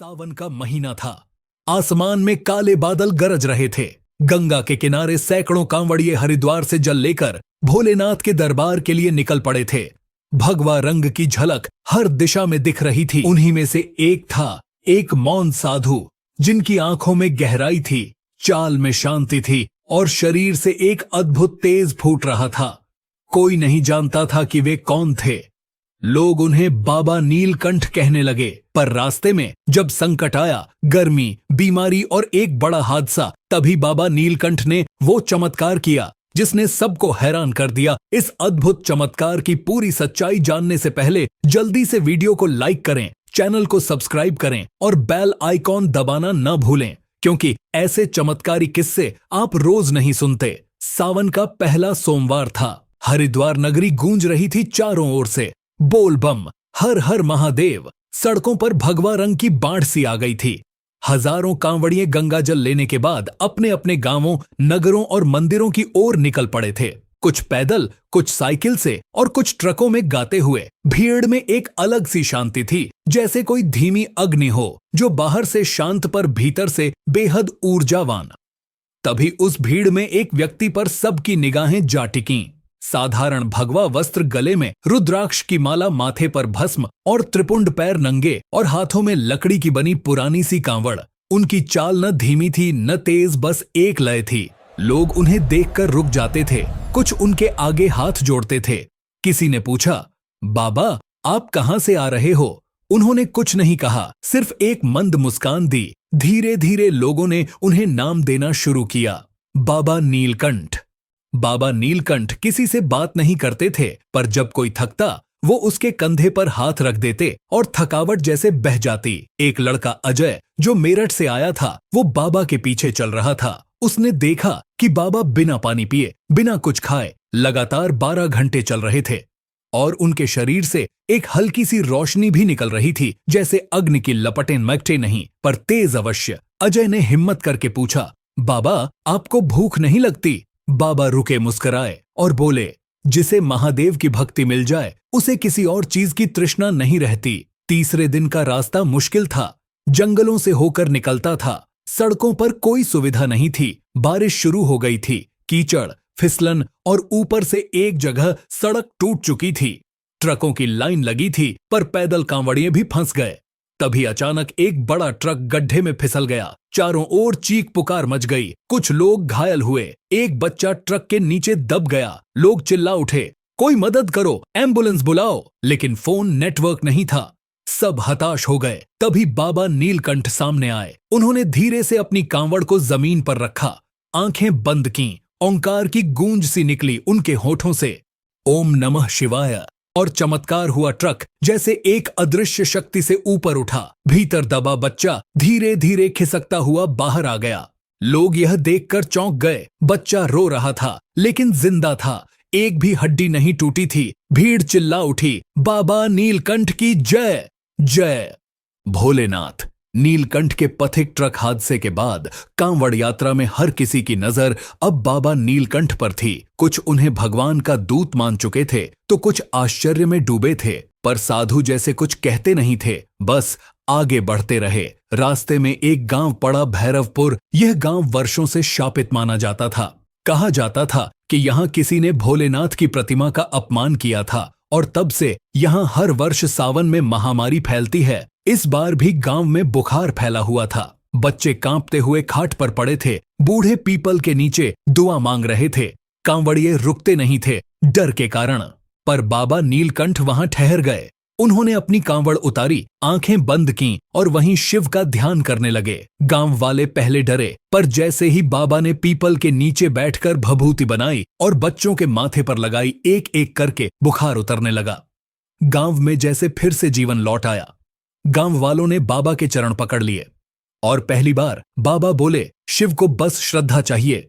सावन का महीना था। आसमान में काले बादल गरज रहे थे। गंगा के किनारे सैकड़ों कांवड़िए हरिद्वार से जल लेकर भोलेनाथ के दरबार के लिए निकल पड़े थे। भगवा रंग की झलक हर दिशा में दिख रही थी। उन्हीं में से एक था, एक मौन साधु, जिनकी आंखों में गहराई थी, चाल में शांति थी और शरीर से एक अद्भुत तेज फूट रहा था। कोई नहीं जानता था कि वे कौन थे। लोग उन्हें बाबा नीलकंठ कहने लगे। पर रास्ते में जब संकट आया, गर्मी, बीमारी और एक बड़ा हादसा, तभी बाबा नीलकंठ ने वो चमत्कार किया जिसने सबको हैरान कर दिया। इस अद्भुत चमत्कार की पूरी सच्चाई जानने से पहले जल्दी से वीडियो को लाइक करें, चैनल को सब्सक्राइब करें और बेल आइकॉन दबाना न भूलें, क्योंकि ऐसे चमत्कारी किस्से आप रोज नहीं सुनते। सावन का पहला सोमवार था। हरिद्वार नगरी गूंज रही थी चारों ओर से। बोल बम, हर हर महादेव। सड़कों पर भगवा रंग की बाढ़ सी आ गई थी। हजारों कांवड़िए गंगाजल लेने के बाद अपने अपने गांवों, नगरों और मंदिरों की ओर निकल पड़े थे। कुछ पैदल, कुछ साइकिल से और कुछ ट्रकों में गाते हुए। भीड़ में एक अलग सी शांति थी, जैसे कोई धीमी अग्नि हो जो बाहर से शांत पर भीतर से बेहद ऊर्जावान। तभी उस भीड़ में एक व्यक्ति पर सबकी निगाहें जा टिकीं। साधारण भगवा वस्त्र गले में, रुद्राक्ष की माला माथे पर, भस्म और त्रिपुंड पैर नंगे और हाथों में लकड़ी की बनी पुरानी सी कांवड़। उनकी चाल न धीमी थी न तेज, बस एक लय थी। लोग उन्हें देखकर रुक जाते थे, कुछ उनके आगे हाथ जोड़ते थे। किसी ने पूछा, बाबा आप कहां से आ रहे हो? उन्होंने कुछ नहीं कहा, सिर्फ एक मंद मुस्कान दी। धीरे धीरे लोगों ने उन्हें नाम देना शुरू किया, बाबा नीलकंठ। बाबा नीलकंठ किसी से बात नहीं करते थे, पर जब कोई थकता वो उसके कंधे पर हाथ रख देते और थकावट जैसे बह जाती। एक लड़का अजय जो मेरठ से आया था, वो बाबा के पीछे चल रहा था। उसने देखा कि बाबा बिना पानी पिए, बिना कुछ खाए लगातार 12 घंटे चल रहे थे और उनके शरीर से एक हल्की सी रोशनी भी निकल रही थी, जैसे अग्नि की लपटें मकटे नहीं पर तेज अवश्य। अजय ने हिम्मत करके पूछा, बाबा आपको भूख नहीं लगती? बाबा रुके, मुस्कुराए और बोले, जिसे महादेव की भक्ति मिल जाए उसे किसी और चीज की तृष्णा नहीं रहती। तीसरे दिन का रास्ता मुश्किल था, जंगलों से होकर निकलता था। सड़कों पर कोई सुविधा नहीं थी। बारिश शुरू हो गई थी। कीचड़, फिसलन और ऊपर से एक जगह सड़क टूट चुकी थी। ट्रकों की लाइन लगी थी, पर पैदल कांवड़िए भी फंस गए। तभी अचानक एक बड़ा ट्रक गड्ढे में फिसल गया। चारों ओर चीख पुकार मच गई। कुछ लोग घायल हुए। एक बच्चा ट्रक के नीचे दब गया। लोग चिल्ला उठे, कोई मदद करो, एम्बुलेंस बुलाओ। लेकिन फोन नेटवर्क नहीं था। सब हताश हो गए। तभी बाबा नीलकंठ सामने आए। उन्होंने धीरे से अपनी कांवड़ को जमीन पर रखा, आंखें बंद कीं। ओंकार की गूंज सी निकली उनके होठों से, ओम नमः शिवाय। और चमत्कार हुआ। ट्रक जैसे एक अदृश्य शक्ति से ऊपर उठा। भीतर दबा बच्चा धीरे धीरे खिसकता हुआ बाहर आ गया। लोग यह देखकर चौंक गए। बच्चा रो रहा था, लेकिन जिंदा था। एक भी हड्डी नहीं टूटी थी। भीड़ चिल्ला उठी, बाबा नीलकंठ की जय जय। भोलेनाथ। नीलकंठ के पथिक ट्रक हादसे के बाद कांवड़ यात्रा में हर किसी की नजर अब बाबा नीलकंठ पर थी। कुछ उन्हें भगवान का दूत मान चुके थे, तो कुछ आश्चर्य में डूबे थे। पर साधु जैसे कुछ कहते नहीं थे, बस आगे बढ़ते रहे। रास्ते में एक गांव पड़ा, भैरवपुर। यह गांव वर्षों से शापित माना जाता था। कहा जाता था कि यहाँ किसी ने भोलेनाथ की प्रतिमा का अपमान किया था और तब से यहाँ हर वर्ष सावन में महामारी फैलती है। इस बार भी गांव में बुखार फैला हुआ था। बच्चे कांपते हुए खाट पर पड़े थे। बूढ़े पीपल के नीचे दुआ मांग रहे थे। कांवड़िए रुकते नहीं थे, डर के कारण। पर बाबा नीलकंठ वहां ठहर गए। उन्होंने अपनी कांवड़ उतारी, आंखें बंद कीं और वहीं शिव का ध्यान करने लगे। गांव वाले पहले डरे, पर जैसे ही बाबा ने पीपल के नीचे बैठकर भभूति बनाई और बच्चों के माथे पर लगाई, एक एक करके बुखार उतरने लगा। गांव में जैसे फिर से जीवन लौट आया। गांव वालों ने बाबा के चरण पकड़ लिए और पहली बार बाबा बोले, शिव को बस श्रद्धा चाहिए।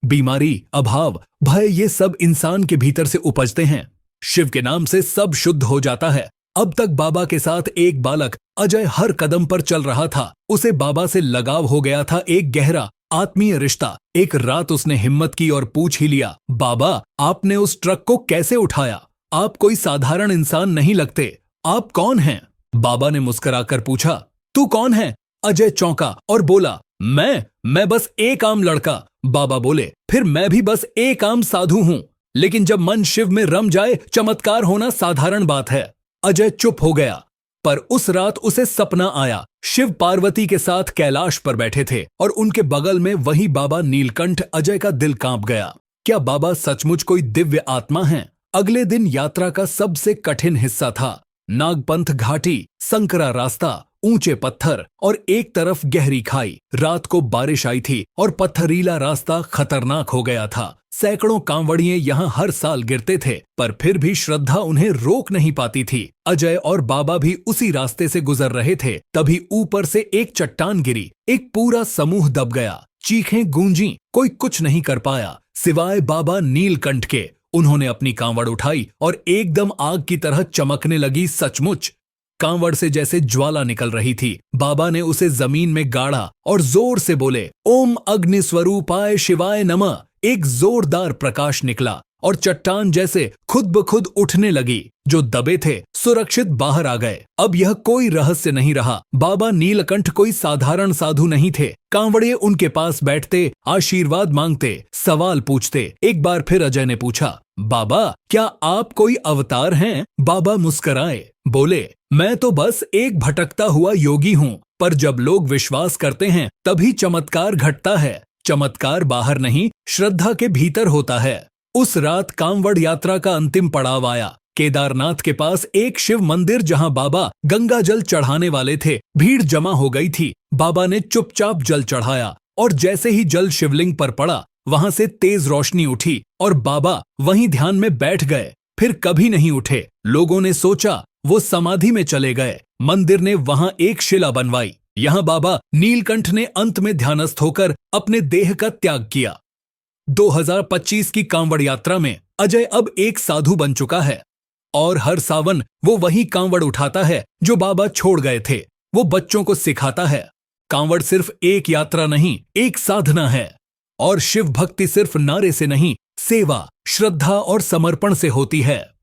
बीमारी, अभाव, भय, ये सब इंसान के भीतर से उपजते हैं। शिव के नाम से सब शुद्ध हो जाता है। अब तक बाबा के साथ एक बालक अजय हर कदम पर चल रहा था। उसे बाबा से लगाव हो गया था, एक गहरा आत्मीय रिश्ता। एक रात उसने हिम्मत की और पूछ ही लिया, बाबा आपने उस ट्रक को कैसे उठाया? आप कोई साधारण इंसान नहीं लगते, आप कौन हैं? बाबा ने मुस्कुराकर पूछा, तू कौन है? अजय चौंका और बोला, मैं बस एक आम लड़का। बाबा बोले, फिर मैं भी बस एक आम साधु हूं, लेकिन जब मन शिव में रम जाए चमत्कार होना साधारण बात है। अजय चुप हो गया। पर उस रात उसे सपना आया। शिव पार्वती के साथ कैलाश पर बैठे थे और उनके बगल में वही बाबा नीलकंठ। अजय का दिल कांप गया। क्या बाबा सचमुच कोई दिव्य आत्मा हैं? अगले दिन यात्रा का सबसे कठिन हिस्सा था। नागपंथ घाटी, संकरा रास्ता, ऊंचे पत्थर और एक तरफ गहरी खाई। रात को बारिश आई थी और पत्थरीला रास्ता खतरनाक हो गया था। सैकड़ों कांवड़िए यहाँ हर साल गिरते थे, पर फिर भी श्रद्धा उन्हें रोक नहीं पाती थी। अजय और बाबा भी उसी रास्ते से गुजर रहे थे। तभी ऊपर से एक चट्टान गिरी। एक पूरा समूह दब गया। चीखें गूंजी। कोई कुछ नहीं कर पाया सिवाय बाबा नीलकंठ के। उन्होंने अपनी कांवड़ उठाई और एकदम आग की तरह चमकने लगी। सचमुच कांवड़ से जैसे ज्वाला निकल रही थी। बाबा ने उसे जमीन में गाड़ा और जोर से बोले, ओम अग्नि स्वरूपाय शिवाय नमः। एक जोरदार प्रकाश निकला और चट्टान जैसे खुद ब खुद उठने लगी। जो दबे थे सुरक्षित बाहर आ गए। अब यह कोई रहस्य नहीं रहा। बाबा नीलकंठ कोई साधारण साधु नहीं थे। कांवड़िए उनके पास बैठते, आशीर्वाद मांगते, सवाल पूछते। एक बार फिर अजय ने पूछा, बाबा क्या आप कोई अवतार हैं? बाबा मुस्कराए, बोले, मैं तो बस एक भटकता हुआ योगी हूँ, पर जब लोग विश्वास करते हैं तभी चमत्कार घटता है। चमत्कार बाहर नहीं, श्रद्धा के भीतर होता है। उस रात कांवड़ यात्रा का अंतिम पड़ाव आया। केदारनाथ के पास एक शिव मंदिर जहां बाबा गंगा जल चढ़ाने वाले थे। भीड़ जमा हो गई थी। बाबा ने चुपचाप जल चढ़ाया और जैसे ही जल शिवलिंग पर पड़ा, वहां से तेज रोशनी उठी और बाबा वहीं ध्यान में बैठ गए। फिर कभी नहीं उठे। लोगों ने सोचा वो समाधि में चले गए। मंदिर ने वहां एक शिला बनवाई। यहाँ बाबा नीलकंठ ने अंत में ध्यानस्थ होकर अपने देह का त्याग किया। 2025 की कांवड़ यात्रा में अजय अब एक साधु बन चुका है और हर सावन वो वही कांवड़ उठाता है जो बाबा छोड़ गए थे। वो बच्चों को सिखाता है, कांवड़ सिर्फ एक यात्रा नहीं, एक साधना है। और शिव भक्ति सिर्फ नारे से नहीं, सेवा, श्रद्धा और समर्पण से होती है।